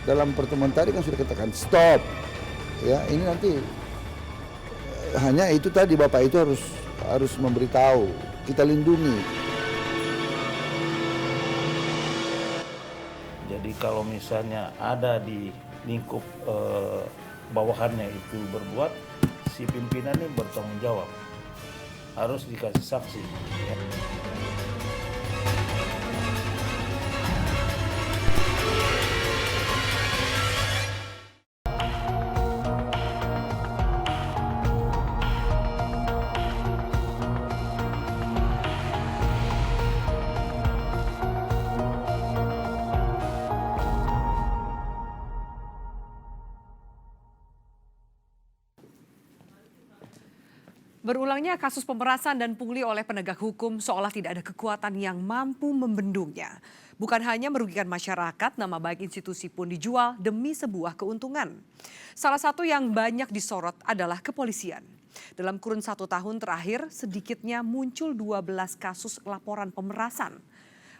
dalam pertemuan tadi kan sudah katakan stop. Ya, ini nanti hanya itu tadi Bapak itu harus memberitahu, kita lindungi. Jadi kalau misalnya ada di lingkup bawahannya itu berbuat, si pimpinan ini bertanggung jawab, harus dikasih saksi. Ya. Berulangnya kasus pemerasan dan pungli oleh penegak hukum seolah tidak ada kekuatan yang mampu membendungnya. Bukan hanya merugikan masyarakat, nama baik institusi pun dijual demi sebuah keuntungan. Salah satu yang banyak disorot adalah kepolisian. Dalam kurun 1 tahun terakhir, sedikitnya muncul 12 kasus laporan pemerasan.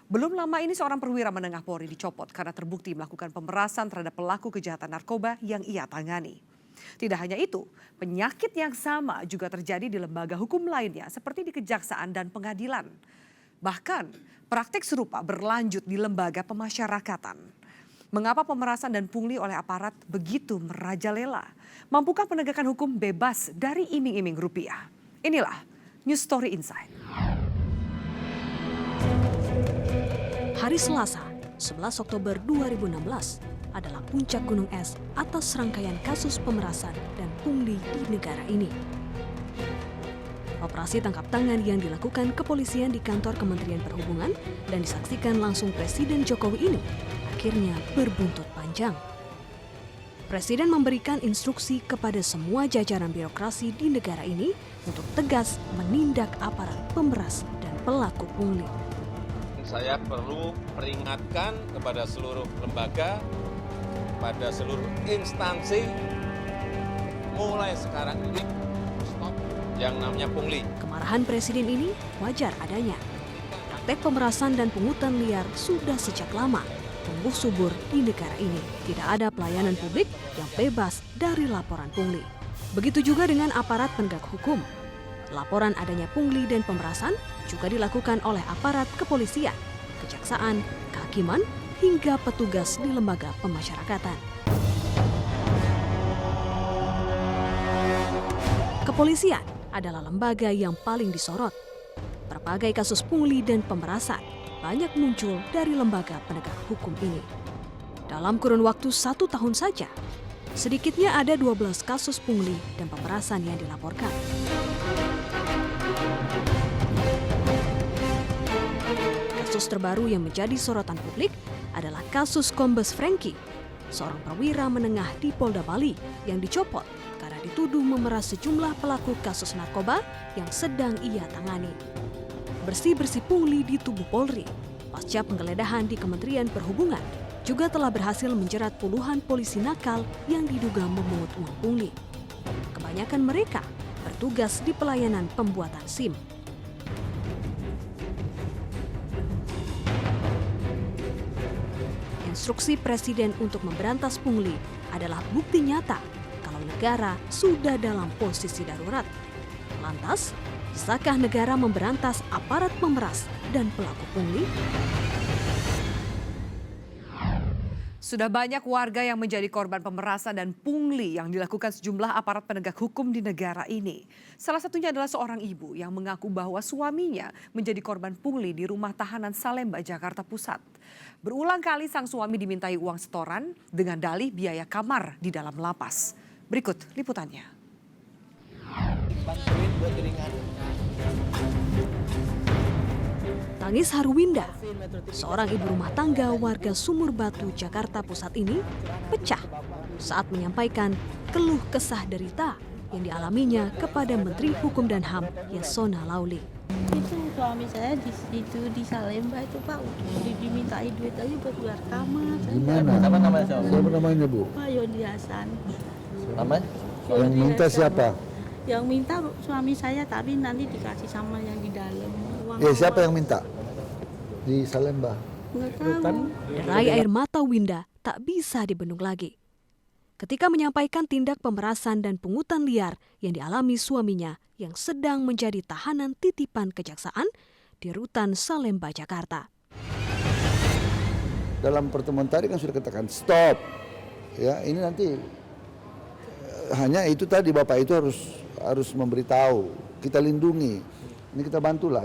Belum lama ini seorang perwira menengah Polri dicopot karena terbukti melakukan pemerasan terhadap pelaku kejahatan narkoba yang ia tangani. Tidak hanya itu, penyakit yang sama juga terjadi di lembaga hukum lainnya seperti di kejaksaan dan pengadilan. Bahkan praktik serupa berlanjut di lembaga pemasyarakatan. Mengapa pemerasan dan pungli oleh aparat begitu merajalela? Mampukah penegakan hukum bebas dari iming-iming rupiah? Inilah News Story Insight. Hari Selasa, 11 Oktober 2016, adalah puncak gunung es atas serangkaian kasus pemerasan dan pungli di negara ini. Operasi tangkap tangan yang dilakukan kepolisian di kantor Kementerian Perhubungan dan disaksikan langsung Presiden Jokowi ini akhirnya berbuntut panjang. Presiden memberikan instruksi kepada semua jajaran birokrasi di negara ini untuk tegas menindak aparat pemeras dan pelaku pungli. Saya perlu peringatkan kepada seluruh lembaga, pada seluruh instansi, mulai sekarang ini stop yang namanya pungli. Kemarahan Presiden ini wajar adanya. Praktek pemerasan dan pungutan liar sudah sejak lama tumbuh subur di negara ini. Tidak ada pelayanan publik yang bebas dari laporan pungli. Begitu juga dengan aparat penegak hukum. Laporan adanya pungli dan pemerasan juga dilakukan oleh aparat kepolisian, kejaksaan, kehakiman, hingga petugas di lembaga pemasyarakatan. Kepolisian adalah lembaga yang paling disorot. Berbagai kasus pungli dan pemerasan banyak muncul dari lembaga penegak hukum ini. Dalam kurun waktu 1 tahun saja, sedikitnya ada 12 kasus pungli dan pemerasan yang dilaporkan. Kasus terbaru yang menjadi sorotan publik adalah kasus Kombes Franky, seorang perwira menengah di Polda Bali yang dicopot karena dituduh memeras sejumlah pelaku kasus narkoba yang sedang ia tangani. Bersih-bersih pungli di tubuh Polri, pasca penggeledahan di Kementerian Perhubungan, juga telah berhasil menjerat puluhan polisi nakal yang diduga memungut uang pungli. Kebanyakan mereka bertugas di pelayanan pembuatan SIM. Instruksi Presiden untuk memberantas pungli adalah bukti nyata kalau negara sudah dalam posisi darurat. Lantas, bisakah negara memberantas aparat pemeras dan pelaku pungli? Sudah banyak warga yang menjadi korban pemerasan dan pungli yang dilakukan sejumlah aparat penegak hukum di negara ini. Salah satunya adalah seorang ibu yang mengaku bahwa suaminya menjadi korban pungli di rumah tahanan Salemba, Jakarta Pusat. Berulang kali sang suami dimintai uang setoran dengan dalih biaya kamar di dalam lapas. Berikut liputannya. Tangis haru Winda, seorang ibu rumah tangga warga Sumur Batu, Jakarta Pusat ini pecah saat menyampaikan keluh kesah derita yang dialaminya kepada Menteri Hukum dan HAM Yasona Lauli. Itu suami saya di Salemba itu Pak, dimintai duit aja buat bayar kamar. Gimana? Siapa namanya siapa? Siapa namanya Bu? Pak Yodi Hasan. Namanya? Yang minta siapa? Yang minta suami saya, tapi nanti dikasih sama yang di dalam. Ya siapa yang minta? Di Salemba. Nggak tahu. Derai air mata Winda tak bisa dibendung lagi. Ketika menyampaikan tindak pemerasan dan pungutan liar yang dialami suaminya yang sedang menjadi tahanan titipan kejaksaan di Rutan Salemba, Jakarta. Dalam pertemuan tadi kan sudah katakan stop. Ya, ini nanti hanya itu tadi Bapak itu harus memberitahu, kita lindungi. Ini kita bantulah.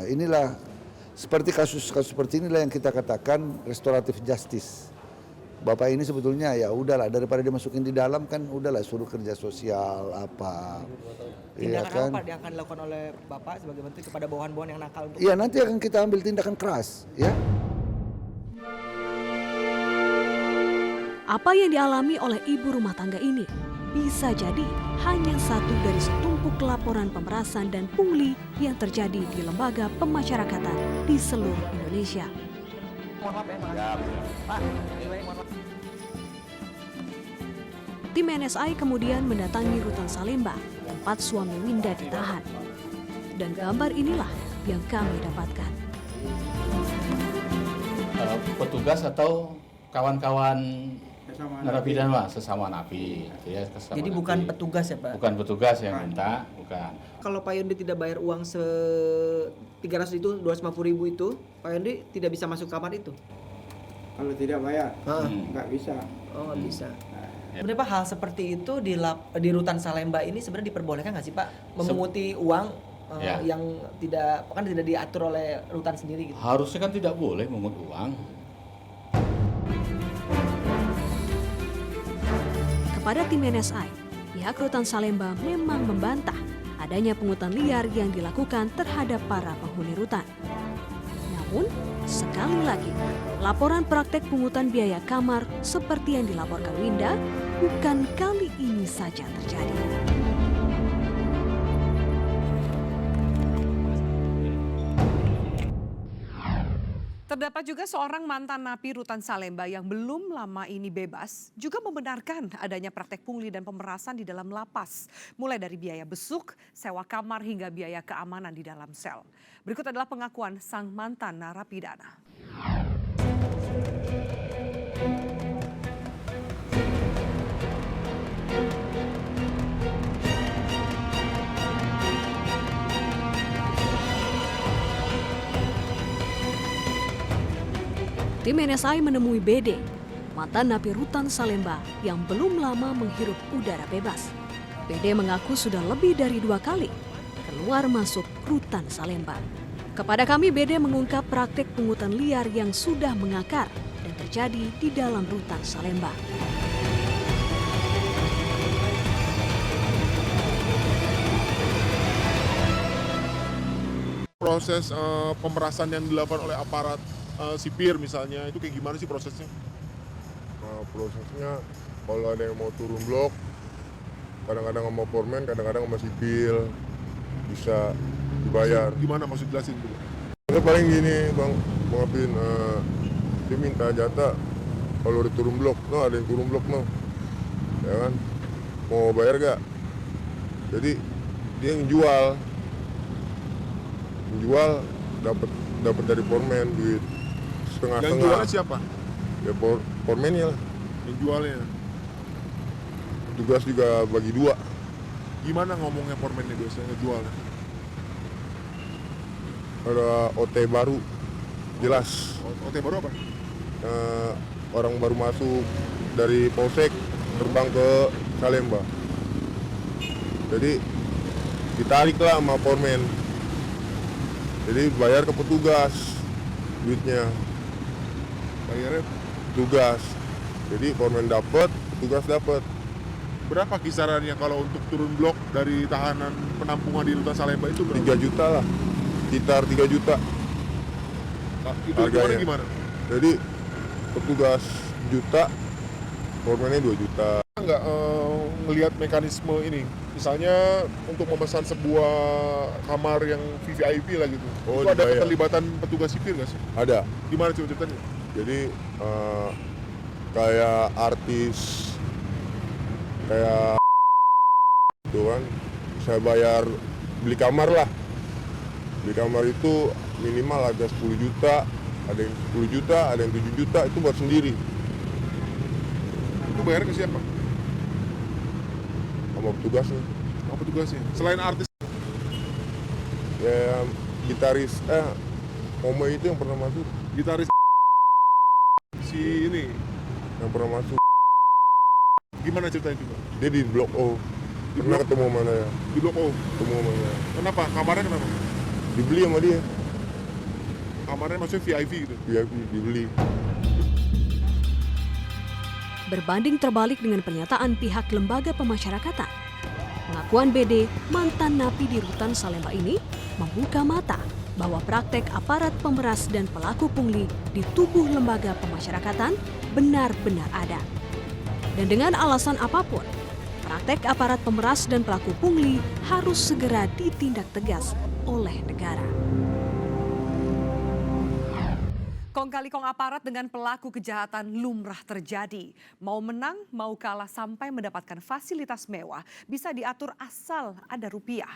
Inilah seperti kasus-kasus seperti inilah yang kita katakan restoratif justice. Bapak ini sebetulnya ya udahlah, daripada dia masukin di dalam kan udahlah, suruh kerja sosial apa. Tindakan ya kan? apa yang akan dilakukan oleh Bapak sebagai menteri kepada bawahan-bawahan yang nakal? Iya, nanti akan kita ambil tindakan keras, ya. Apa yang dialami oleh ibu rumah tangga ini bisa jadi hanya satu dari setumpuk laporan pemerasan dan pungli yang terjadi di lembaga pemasyarakatan di seluruh Indonesia. Tim NSI kemudian mendatangi Rutan Salemba, tempat suami Winda ditahan. Dan gambar inilah yang kami dapatkan. Petugas atau kawan-kawan narapidana sesama napi. Jadi bukan petugas ya Pak? Bukan petugas yang minta, bukan. Kalau Pak Yondi tidak bayar uang 300 itu, 250.000 itu, Pak Yondi tidak bisa masuk kamar itu? Kalau tidak bayar, nggak bisa. Oh, nggak bisa. Sebenarnya Pak, hal seperti itu di Rutan Salemba ini sebenarnya diperbolehkan nggak sih Pak? Memunguti uang yang tidak diatur oleh rutan sendiri gitu? Harusnya kan tidak boleh memungut uang. Kepada tim NSI, pihak Rutan Salemba memang membantah adanya pungutan liar yang dilakukan terhadap para penghuni rutan. Namun, sekali lagi, laporan praktek pungutan biaya kamar seperti yang dilaporkan Winda bukan kali ini saja terjadi. Terdapat juga seorang mantan napi Rutan Salemba yang belum lama ini bebas juga membenarkan adanya praktek pungli dan pemerasan di dalam lapas. Mulai dari biaya besuk, sewa kamar hingga biaya keamanan di dalam sel. Berikut adalah pengakuan sang mantan narapidana. Tim NSI menemui BD, mantan napi Rutan Salemba yang belum lama menghirup udara bebas. BD mengaku sudah lebih dari 2 kali keluar masuk Rutan Salemba. Kepada kami, BD mengungkap praktek pungutan liar yang sudah mengakar dan terjadi di dalam Rutan Salemba. Proses pemerasan yang dilakukan oleh aparat sipir misalnya, itu kayak gimana sih prosesnya? Prosesnya kalau ada yang mau turun blok, kadang-kadang sama foreman, kadang-kadang sama sipil, bisa dibayar. Gimana maksud jelasin dulu? Itu paling gini Bang Apin, dia minta jatah kalau udah turun blok, no ada yang turun blok no, ya kan, mau bayar gak? Jadi dia ngejual dapat dari foreman duit setengah-setengah. Yang jualnya siapa? Ya foremannya lah. Yang jualnya? Tugas juga bagi 2. Gimana ngomongnya foremannya biasanya ngejualnya? Ada OT baru, jelas. OT baru apa? Orang baru masuk dari Polsek terbang ke Salemba. Jadi ditariklah sama foreman. Jadi bayar ke petugas duitnya. Bayarnya tugas. Jadi foreman dapat, petugas dapat. berapa kisarannya kalau untuk turun blok dari tahanan penampungan di Rutan Salemba itu berapa? 3 juta lah. Sekitar 3 juta. Nah, itu gimana? Jadi petugas juta, foremannya 2 juta. Nggak ngelihat mekanisme ini, misalnya untuk memesan sebuah kamar yang VVIP lah gitu, Oh, itu ada dibayar. keterlibatan petugas sipir nggak sih? Ada. Gimana ceritanya? Jadi kayak artis, kayak itu kan, saya bayar beli kamar lah. Beli kamar itu minimal ada 10 juta, ada yang 10 juta, ada yang 7 juta, itu buat sendiri. bayar ke siapa? Sama petugasnya. Sama petugasnya. Selain artis, Ya gitaris, Momo itu yang pernah masuk. gitaris si ini, Yang pernah masuk. gimana ceritanya juga? Dia di Blok O. Di Pernah Blok- ketemu sama saya. Di Blok O. Ketemu sama saya. Kenapa? Kamarnya kenapa? Dibeli sama dia. Kamarnya maksudnya VIP gitu. VIP dibeli. Berbanding terbalik dengan pernyataan pihak lembaga pemasyarakatan, pengakuan BD, mantan napi di rutan Salemba ini, membuka mata bahwa praktek aparat pemeras dan pelaku pungli di tubuh lembaga pemasyarakatan benar-benar ada. Dan dengan alasan apapun, praktek aparat pemeras dan pelaku pungli harus segera ditindak tegas oleh negara. Kong kali kong aparat dengan pelaku kejahatan lumrah terjadi. Mau menang, mau kalah sampai mendapatkan fasilitas mewah bisa diatur asal ada rupiah.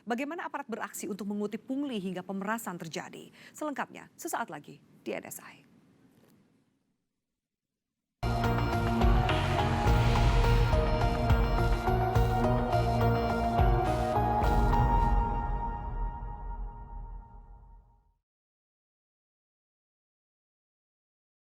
Bagaimana aparat beraksi untuk mengutip pungli hingga pemerasan terjadi? Selengkapnya sesaat lagi di NSI.